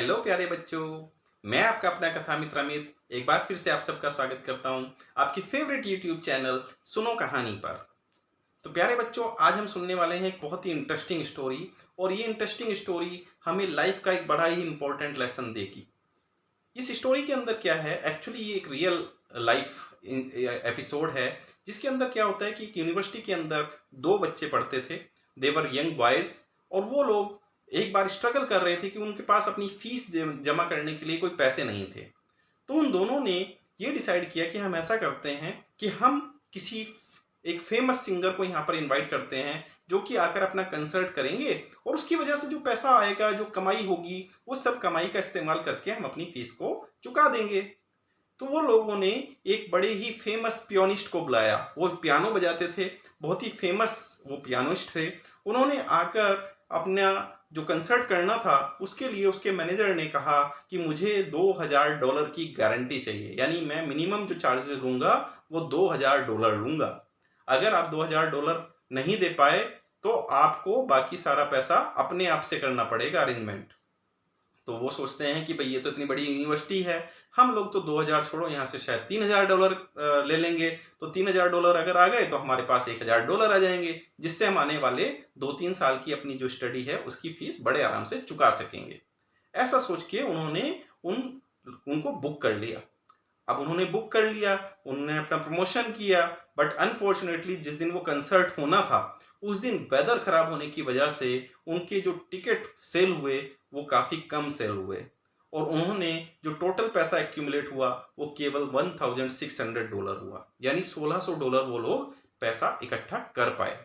Hello प्यारे बच्चों। मैं आपका अपना कथा मित्र अमित एक बार फिर से आप सबका स्वागत करता हूं आपकी फेवरेट यूट्यूब चैनल सुनो कहानी पर। तो प्यारे बच्चों, आज हम सुनने वाले हैं एक बहुत ही इंटरेस्टिंग स्टोरी। और ये इंटरेस्टिंग स्टोरी हमें लाइफ का एक बड़ा ही इंपॉर्टेंट लेसन देगी। इस स्टोरी के अंदर क्या है, एक्चुअली ये एक रियल लाइफ एपिसोड है, जिसके अंदर क्या होता है कि एक यूनिवर्सिटी के अंदर दो बच्चे पढ़ते थे। देवर यंग बॉयज। और वो लोग एक बार स्ट्रगल कर रहे थे कि उनके पास अपनी फीस जमा करने के लिए कोई पैसे नहीं थे। तो उन दोनों ने ये डिसाइड किया कि हम ऐसा करते हैं कि हम किसी एक फेमस सिंगर को यहाँ पर इनवाइट करते हैं, जो कि आकर अपना कंसर्ट करेंगे और उसकी वजह से जो पैसा आएगा, जो कमाई होगी, वो सब कमाई का इस्तेमाल करके हम अपनी फीस को चुका देंगे। तो वो लोगों ने एक बड़े ही फेमस पियानिस्ट को बुलाया। वो पियानो बजाते थे, बहुत ही फेमस वो पियानिस्ट थे। उन्होंने आकर अपना जो कंसर्ट करना था उसके लिए उसके मैनेजर ने कहा कि मुझे $2000 की गारंटी चाहिए, यानी मैं मिनिमम जो चार्जेस लूंगा वो $2000 लूंगा। अगर आप $2000 नहीं दे पाए तो आपको बाकी सारा पैसा अपने आप से करना पड़ेगा अरेंजमेंट। तो वो सोचते हैं कि भाई ये तो इतनी बड़ी यूनिवर्सिटी है, हम लोग तो 2000 छोड़ो, यहाँ से शायद $3000 ले लेंगे। तो $3000 अगर आ गए तो हमारे पास $1000 आ जाएंगे, जिससे हम आने वाले 2-3 साल की अपनी जो स्टडी है उसकी फीस बड़े आराम से चुका सकेंगे। ऐसा सोच के उन्होंने उनको बुक कर लिया। अब उन्होंने बुक कर लिया, उन्होंने अपना प्रमोशन किया, बट अनफॉर्चुनेटली जिस दिन वो कंसर्ट होना था उस दिन वेदर खराब होने की वजह से उनके जो टिकट सेल हुए वो काफी कम सेल हुए। और उन्होंने जो टोटल पैसा एक्यूमुलेट हुआ वो केवल $1600 हुआ, यानी $1600 वो लोग पैसा इकट्ठा कर पाए।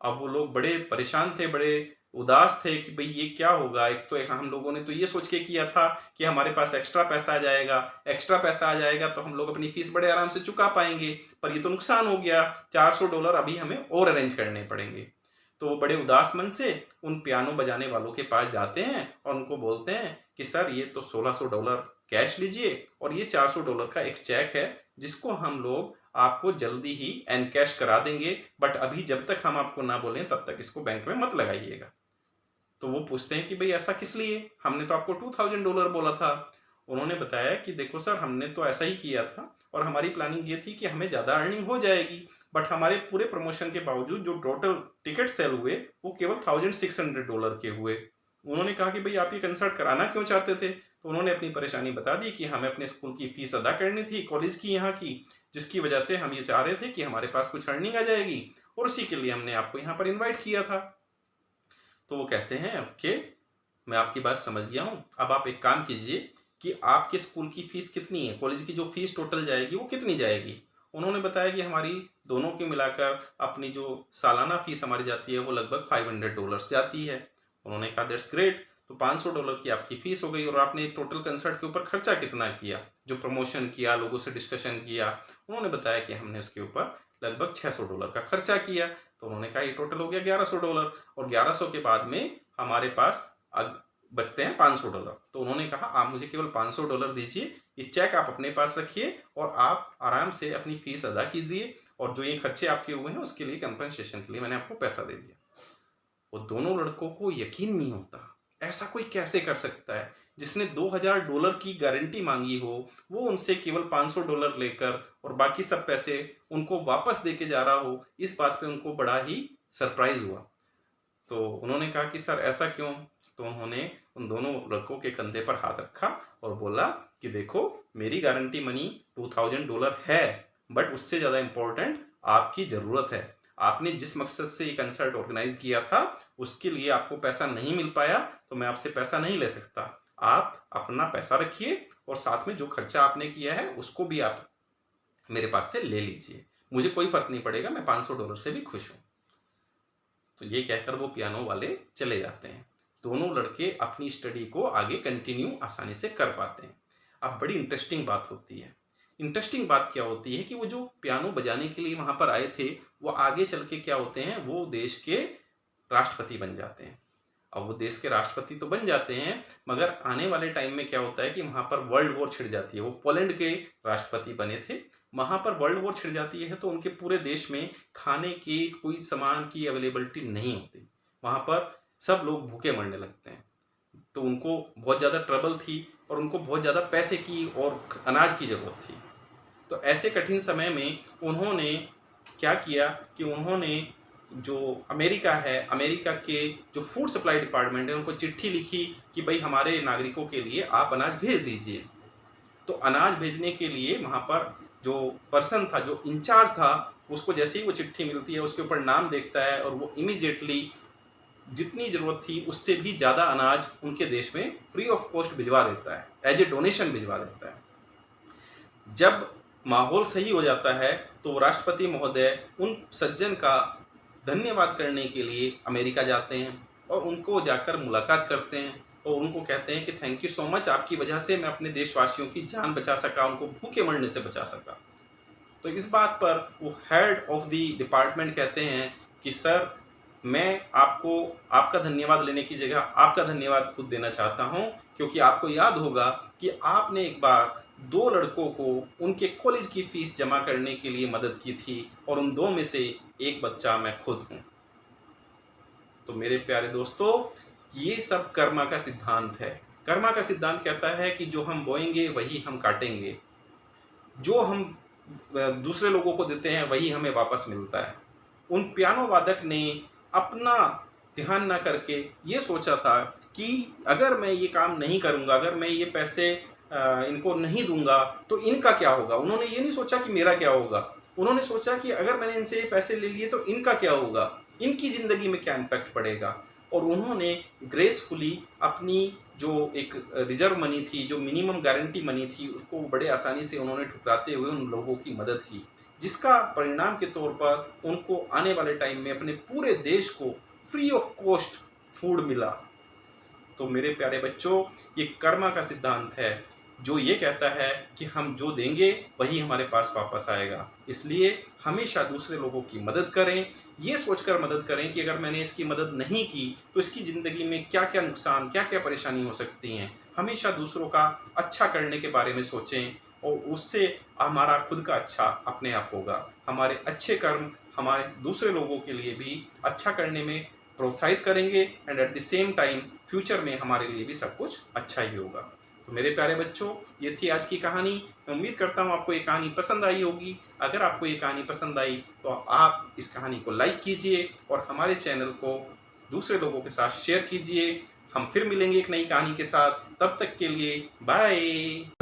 अब वो लोग बड़े परेशान थे, बड़े उदास थे कि भाई ये क्या होगा। एक तो हम लोगों ने तो ये सोच के किया था कि हमारे पास एक्स्ट्रा पैसा आ जाएगा, एक्स्ट्रा पैसा आ जाएगा तो हम लोग अपनी फीस बड़े आराम से चुका पाएंगे, पर ये तो नुकसान हो गया। $400 अभी हमें और अरेंज करने पड़ेंगे। तो वो बड़े उदास मन से उन पियानो बजाने वालों के पास जाते हैं और उनको बोलते हैं कि सर ये तो $1600 कैश लीजिए और ये $400 का एक चेक है, जिसको हम लोग आपको जल्दी ही एनकैश करा देंगे, बट अभी जब तक हम आपको ना बोलें तब तक इसको बैंक में मत लगाइएगा। तो वो पूछते हैं कि भाई ऐसा किस लिए, हमने तो आपको $2000 बोला था। उन्होंने बताया कि देखो सर, हमने तो ऐसा ही किया था और हमारी प्लानिंग ये थी कि हमें ज़्यादा अर्निंग हो जाएगी, बट हमारे पूरे प्रमोशन के बावजूद जो टोटल टिकट सेल हुए वो केवल $1600 के हुए। उन्होंने कहा कि भाई आप ये कंसर्ट कराना क्यों चाहते थे। तो उन्होंने अपनी परेशानी बता दी कि हमें अपने स्कूल की फीस अदा करनी थी, कॉलेज की यहाँ की, जिसकी वजह से हम ये चाह रहे थे कि हमारे पास कुछ अर्निंग आ जाएगी और उसी के लिए हमने आपको यहाँ पर इन्वाइट किया था। तो वो कहते हैं ओके, मैं आपकी बात समझ गया हूँ। अब आप एक काम कीजिए कि आपके स्कूल की फीस कितनी है, कॉलेज की जो फीस टोटल जाएगी वो कितनी जाएगी। उन्होंने बताया कि हमारी दोनों के मिलाकर अपनी जो सालाना फीस हमारी जाती है वो लगभग $500 जाती है। उन्होंने कहा दैट्स ग्रेट, तो $500 की आपकी फीस हो गई। और आपने टोटल कंसर्ट के ऊपर खर्चा कितना किया, जो प्रमोशन किया, लोगों से डिस्कशन किया। उन्होंने बताया कि हमने उसके ऊपर लगभग $600 का खर्चा किया। तो उन्होंने कहा ये टोटल हो गया $1100, और 1100 के बाद में हमारे पास बचते हैं $500। तो उन्होंने कहा आप मुझे केवल $500 दीजिए, ये चेक आप अपने पास रखिए और आप आराम से अपनी फीस अदा कीजिए, और जो ये खर्चे आपके हुए हैं उसके लिए कंपनसेशन के लिए मैंने आपको पैसा दे दिया। वो दोनों लड़कों को यकीन नहीं होता, ऐसा कोई कैसे कर सकता है जिसने $2000 की गारंटी मांगी हो, वो उनसे केवल $500 लेकर और बाकी सब पैसे उनको वापस देके जा रहा हो। इस बात पे उनको बड़ा ही सरप्राइज हुआ। तो उन्होंने कहा कि सर ऐसा क्यों। तो उन्होंने उन दोनों लड़कों के कंधे पर हाथ रखा और बोला कि देखो, मेरी गारंटी मनी $2000 है, बट उससे ज़्यादा इम्पोर्टेंट आपकी ज़रूरत है। आपने जिस मकसद से ये कंसर्ट ऑर्गेनाइज किया था उसके लिए आपको पैसा नहीं मिल पाया, तो मैं आपसे पैसा नहीं ले सकता। आप अपना पैसा रखिए और साथ में जो खर्चा आपने किया है उसको भी आप मेरे पास से ले लीजिए, मुझे कोई फर्क नहीं पड़ेगा, मैं $500 से भी खुश हूँ। तो ये कहकर वो पियानो वाले चले जाते हैं। दोनों लड़के अपनी स्टडी को आगे कंटिन्यू आसानी से कर पाते हैं। अब बड़ी इंटरेस्टिंग बात होती है। इंटरेस्टिंग बात क्या होती है कि वो जो पियानो बजाने के लिए वहाँ पर आए थे, वो आगे चल के क्या होते हैं, वो देश के राष्ट्रपति बन जाते हैं। अब वो देश के राष्ट्रपति तो बन जाते हैं, मगर आने वाले टाइम में क्या होता है कि वहाँ पर वर्ल्ड वॉर छिड़ जाती है। वो पोलैंड के राष्ट्रपति बने थे, वहाँ पर वर्ल्ड वॉर छिड़ जाती है तो उनके पूरे देश में खाने की कोई सामान की अवेलेबिलिटी नहीं होती। वहाँ पर सब लोग भूखे मरने लगते हैं। तो उनको बहुत ज़्यादा ट्रबल थी और उनको बहुत ज़्यादा पैसे की और अनाज की ज़रूरत थी। तो ऐसे कठिन समय में उन्होंने क्या किया कि उन्होंने जो अमेरिका है, अमेरिका के जो फूड सप्लाई डिपार्टमेंट है, उनको चिट्ठी लिखी कि भाई हमारे नागरिकों के लिए आप अनाज भेज दीजिए। तो अनाज भेजने के लिए वहाँ पर जो पर्सन था, जो इंचार्ज था, उसको जैसे ही वो चिट्ठी मिलती है उसके ऊपर नाम देखता है और वो इमीडिएटली जितनी ज़रूरत थी उससे भी ज़्यादा अनाज उनके देश में फ्री ऑफ कॉस्ट भिजवा देता है, एज ए डोनेशन भिजवा देता है। जब माहौल सही हो जाता है तो राष्ट्रपति महोदय उन सज्जन का धन्यवाद करने के लिए अमेरिका जाते हैं और उनको जाकर मुलाकात करते हैं और उनको कहते हैं कि थैंक यू सो मच, आपकी वजह से मैं अपने देशवासियों की जान बचा सका, उनको भूखे मरने से बचा सका। तो इस बात पर वो हेड ऑफ द डिपार्टमेंट कहते हैं कि सर, मैं आपको आपका धन्यवाद लेने की जगह आपका धन्यवाद खुद देना चाहता हूं, क्योंकि आपको याद होगा कि आपने एक बार 2 लड़कों को उनके कॉलेज की फीस जमा करने के लिए मदद की थी और उन 2 में से एक बच्चा मैं खुद हूं। तो मेरे प्यारे दोस्तों, ये सब कर्मा का सिद्धांत है। कर्मा का सिद्धांत कहता है कि जो हम बोएंगे वही हम काटेंगे, जो हम दूसरे लोगों को देते हैं वही हमें वापस मिलता है। उन पियानो वादक ने अपना ध्यान ना करके ये सोचा था कि अगर मैं ये काम नहीं करूँगा, अगर मैं ये पैसे इनको नहीं दूंगा तो इनका क्या होगा। उन्होंने ये नहीं सोचा कि मेरा क्या होगा, उन्होंने सोचा कि अगर मैंने इनसे ये पैसे ले लिए तो इनका क्या होगा, इनकी ज़िंदगी में क्या इम्पैक्ट पड़ेगा। और उन्होंने ग्रेसफुली अपनी जो एक रिजर्व मनी थी, जो मिनिमम गारंटी मनी थी, उसको बड़े आसानी से उन्होंने ठुकराते हुए उन लोगों की मदद की, जिसका परिणाम के तौर पर उनको आने वाले टाइम में अपने पूरे देश को फ्री ऑफ कॉस्ट फूड मिला। तो मेरे प्यारे बच्चों, ये कर्मा का सिद्धांत है जो ये कहता है कि हम जो देंगे वही हमारे पास वापस आएगा। इसलिए हमेशा दूसरे लोगों की मदद करें, ये सोचकर मदद करें कि अगर मैंने इसकी मदद नहीं की तो इसकी ज़िंदगी में क्या क्या नुकसान, क्या क्या परेशानी हो सकती हैं। हमेशा दूसरों का अच्छा करने के बारे में सोचें और उससे हमारा खुद का अच्छा अपने आप होगा। हमारे अच्छे कर्म हमारे दूसरे लोगों के लिए भी अच्छा करने में प्रोत्साहित करेंगे and at the same time future में हमारे लिए भी सब कुछ अच्छा ही होगा। तो मेरे प्यारे बच्चों, ये थी आज की कहानी। मैं उम्मीद करता हूँ आपको ये कहानी पसंद आई होगी। अगर आपको ये कहानी पसंद आई तो आप इस कहानी को लाइक कीजिए और हमारे चैनल को दूसरे लोगों के साथ शेयर कीजिए। हम फिर मिलेंगे एक नई कहानी के साथ, तब तक के लिए बाय।